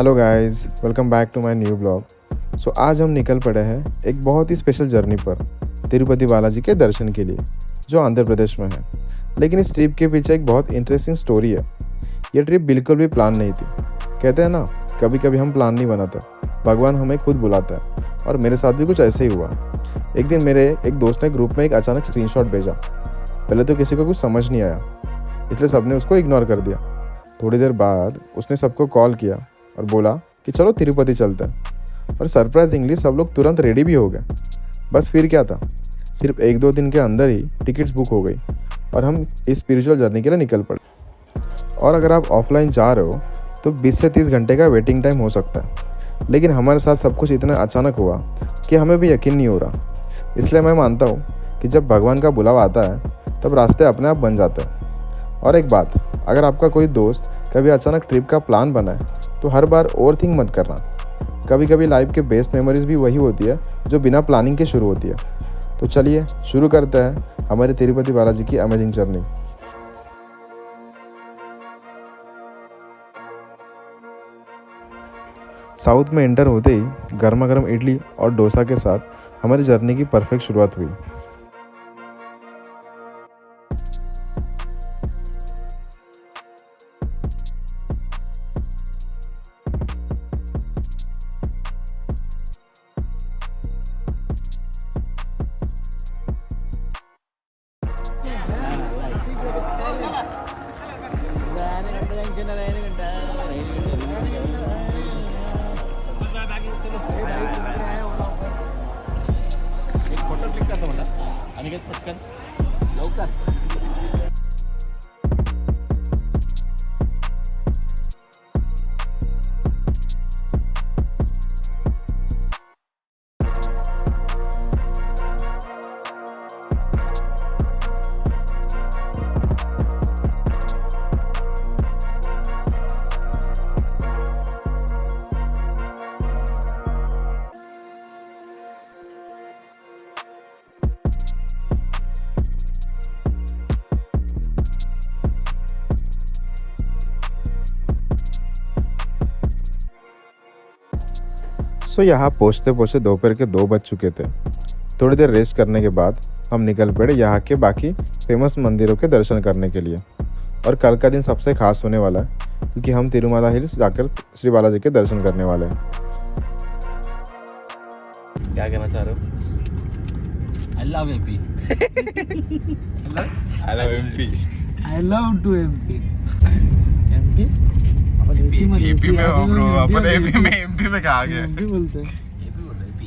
Hello guys, welcome back to my new blog. आज हम निकल पड़े हैं एक बहुत ही स्पेशल जर्नी पर, तिरुपति बालाजी के दर्शन के लिए, जो आंध्र प्रदेश में है। लेकिन इस ट्रिप के पीछे एक बहुत इंटरेस्टिंग स्टोरी है। ये ट्रिप बिल्कुल भी प्लान नहीं थी। कहते हैं ना, कभी कभी हम प्लान नहीं बनाते, भगवान हमें खुद बुलाता है। और मेरे साथ भी कुछ ऐसे ही हुआ। एक दिन मेरे एक दोस्त ने ग्रुप में एक अचानक स्क्रीनशॉट भेजा। पहले तो किसी को कुछ समझ नहीं आया, इसलिए सबने उसको इग्नोर कर दिया। थोड़ी देर बाद उसने सबको कॉल किया और बोला कि चलो तिरुपति चलते हैं। और सरप्राइजिंगली सब लोग तुरंत रेडी भी हो गए। बस फिर क्या था, सिर्फ एक दो दिन के अंदर ही टिकट्स बुक हो गई और हम इस स्पिरिचुअल जर्नी के लिए निकल पड़े। और अगर आप ऑफलाइन जा रहे हो तो 20 से 30 घंटे का वेटिंग टाइम हो सकता है। लेकिन हमारे साथ सब कुछ इतना अचानक हुआ कि हमें भी यकीन नहीं हो रहा। इसलिए मैं मानता हूँ कि जब भगवान का बुलावा आता है तब रास्ते अपने आप बन जाते हैं। और एक बात, अगर आपका कोई दोस्त कभी अचानक ट्रिप का प्लान बनाए तो हर बार ओवर थिंक मत करना। कभी कभी लाइफ के बेस्ट मेमोरीज भी वही होती है जो बिना प्लानिंग के शुरू होती है। तो चलिए शुरू करते हैं हमारे तिरुपति बालाजी की अमेजिंग जर्नी। साउथ में एंटर होते ही गर्मा गर्म इडली और डोसा के साथ हमारी जर्नी की परफेक्ट शुरुआत हुई। एक फोटो क्लिक करतो म्हणा आणि पटकन लवकर. यहाँ पहुँचते पहुँचते दोपहर के 2 बज चुके थे। थोड़ी देर रेस्ट करने के बाद हम निकल पड़े यहाँ के बाकी फेमस मंदिरों के दर्शन करने के लिए। और कल का दिन सबसे खास होने वाला है क्योंकि हम तिरुमाला हिल्स जाकर श्री बालाजी के दर्शन करने वाले हैं। क्या कहना चाह रहे हो? I love MP. I love MP. I love to MP. MP? Upon MP में एपी में हो ब्रो, अपन एपी में कहाँ गए? MP बोलते हैं। MP बोल रहे हैं, MP.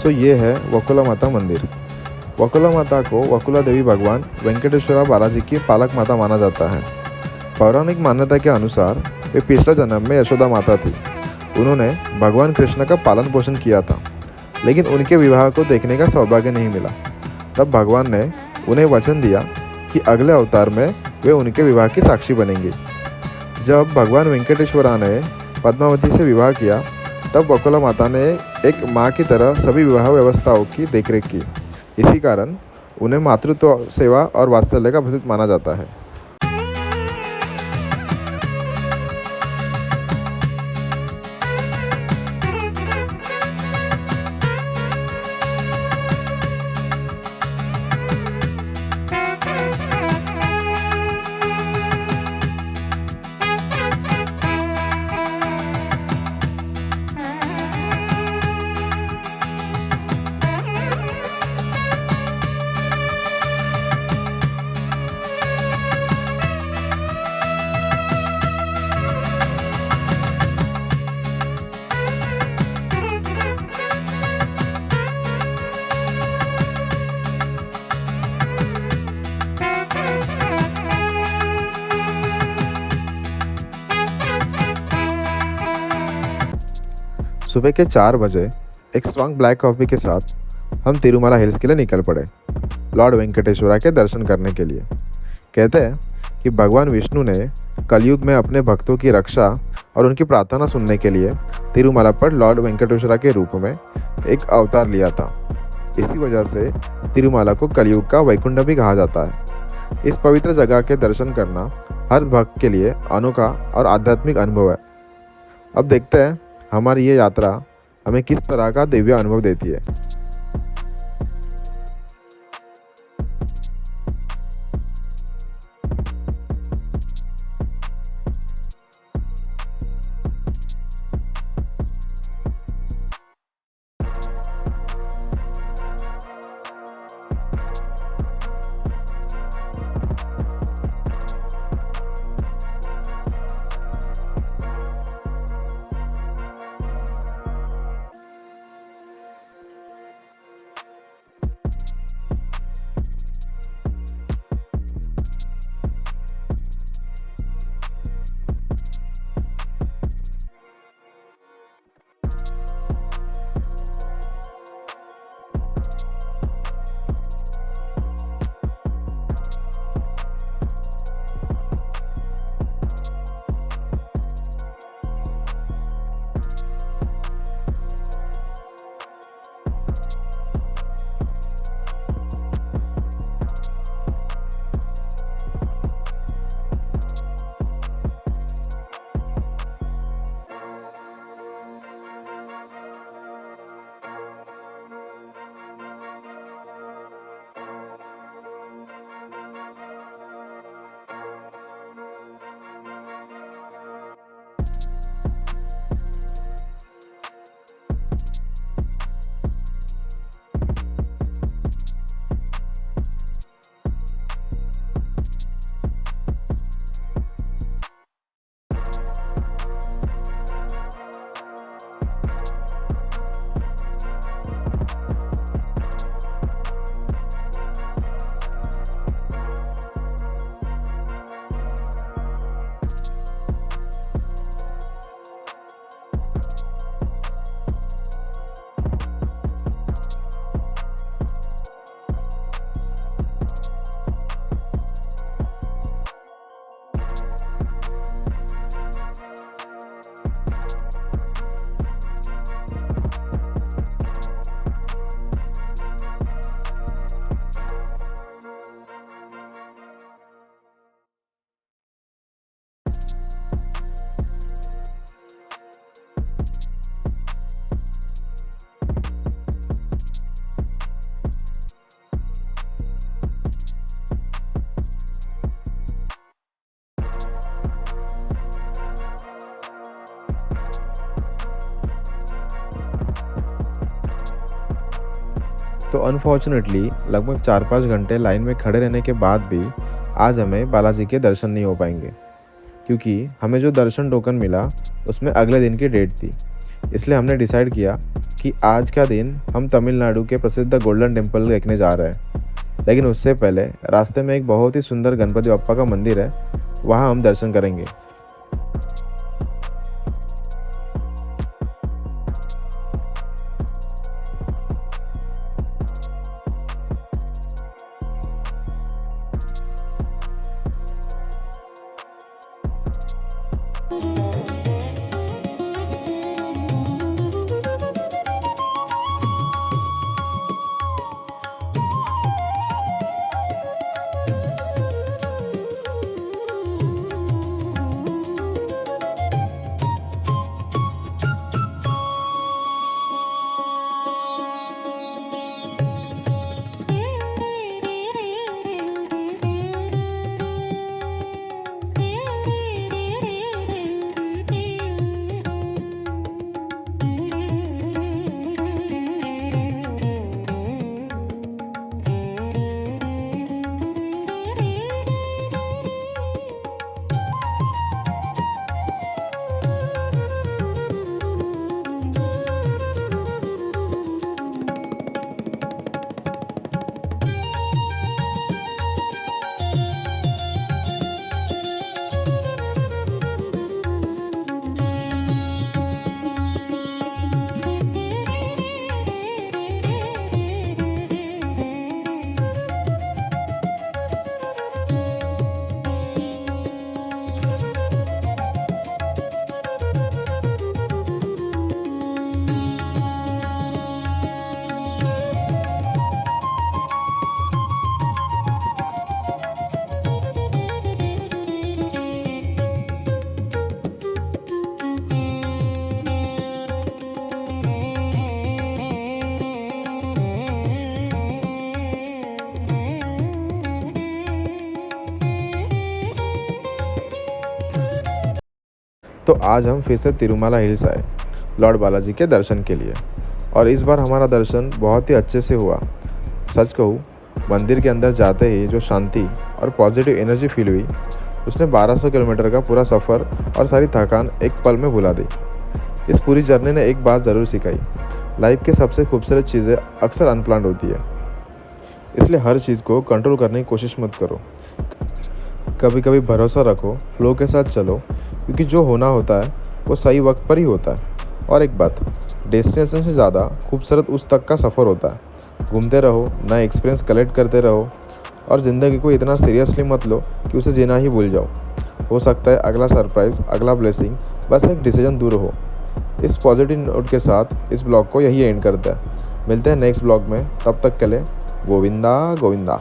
सो ये है वकुला माता मंदिर। वकुला माता को वकुला देवी भगवान वेंकटेश्वरा बालाजी की पालक माता माना जाता है। पौराणिक मान्यता के अनुसार वे पिछले जन्म में यशोदा माता थी। उन्होंने भगवान कृष्ण का पालन पोषण किया था, लेकिन उनके विवाह को देखने का सौभाग्य नहीं मिला। तब भगवान ने उन्हें वचन दिया कि अगले अवतार में वे उनके विवाह की साक्षी बनेंगे। जब भगवान वेंकटेश्वरा ने पद्मावती से विवाह किया, तब वकुला माता ने एक माँ की तरह सभी विवाह व्यवस्थाओं की देखरेख की। इसी कारण उन्हें मातृत्व सेवा और वात्सल्य का प्रतीक माना जाता है। सुबह के 4 बजे एक स्ट्रॉन्ग ब्लैक कॉफ़ी के साथ हम तिरुमला हिल्स के लिए निकल पड़े, लॉर्ड वेंकटेश्वरा के दर्शन करने के लिए। कहते हैं कि भगवान विष्णु ने कलयुग में अपने भक्तों की रक्षा और उनकी प्रार्थना सुनने के लिए तिरुमला पर लॉर्ड वेंकटेश्वरा के रूप में एक अवतार लिया था। इसी वजह से तिरुमला को कलयुग का वैकुंठ भी कहा जाता है। इस पवित्र जगह के दर्शन करना हर भक्त के लिए अनोखा और आध्यात्मिक अनुभव है। अब देखते हैं हमारी ये यात्रा हमें किस तरह का दिव्य अनुभव देती है। तो अनफॉर्चुनेटली लगभग 4-5 घंटे लाइन में खड़े रहने के बाद भी आज हमें बालाजी के दर्शन नहीं हो पाएंगे, क्योंकि हमें जो दर्शन टोकन मिला उसमें अगले दिन की डेट थी। इसलिए हमने डिसाइड किया कि आज का दिन हम तमिलनाडु के प्रसिद्ध गोल्डन टेम्पल देखने जा रहे हैं। लेकिन उससे पहले रास्ते में एक बहुत ही सुंदर गणपति बप्पा का मंदिर है, वहाँ हम दर्शन करेंगे। तो आज हम फिर से तिरुमाला हिल्स आए लॉर्ड बालाजी के दर्शन के लिए, और इस बार हमारा दर्शन बहुत ही अच्छे से हुआ। सच कहूँ, मंदिर के अंदर जाते ही जो शांति और पॉजिटिव एनर्जी फील हुई, उसने 1200 किलोमीटर का पूरा सफ़र और सारी थकान एक पल में भुला दी। इस पूरी जर्नी ने एक बात ज़रूर सिखाई, लाइफ की सबसे खूबसूरत चीज़ें अक्सर अनप्लान्ड होती है, इसलिए हर चीज़ को कंट्रोल करने की कोशिश मत करो। कभी कभी भरोसा रखो, फ्लो के साथ चलो, क्योंकि जो होना होता है वो सही वक्त पर ही होता है। और एक बात, डेस्टिनेशन से ज़्यादा खूबसूरत उस तक का सफ़र होता है। घूमते रहो, नए एक्सपीरियंस कलेक्ट करते रहो, और ज़िंदगी को इतना सीरियसली मत लो कि उसे जीना ही भूल जाओ। हो सकता है अगला सरप्राइज़, अगला ब्लेसिंग बस एक डिसीजन दूर हो। इस पॉजिटिव नोट के साथ इस ब्लॉग को यही एंड करते हैं। मिलते हैं नेक्स्ट ब्लॉग में, तब तक के लिए गोविंदा गोविंदा।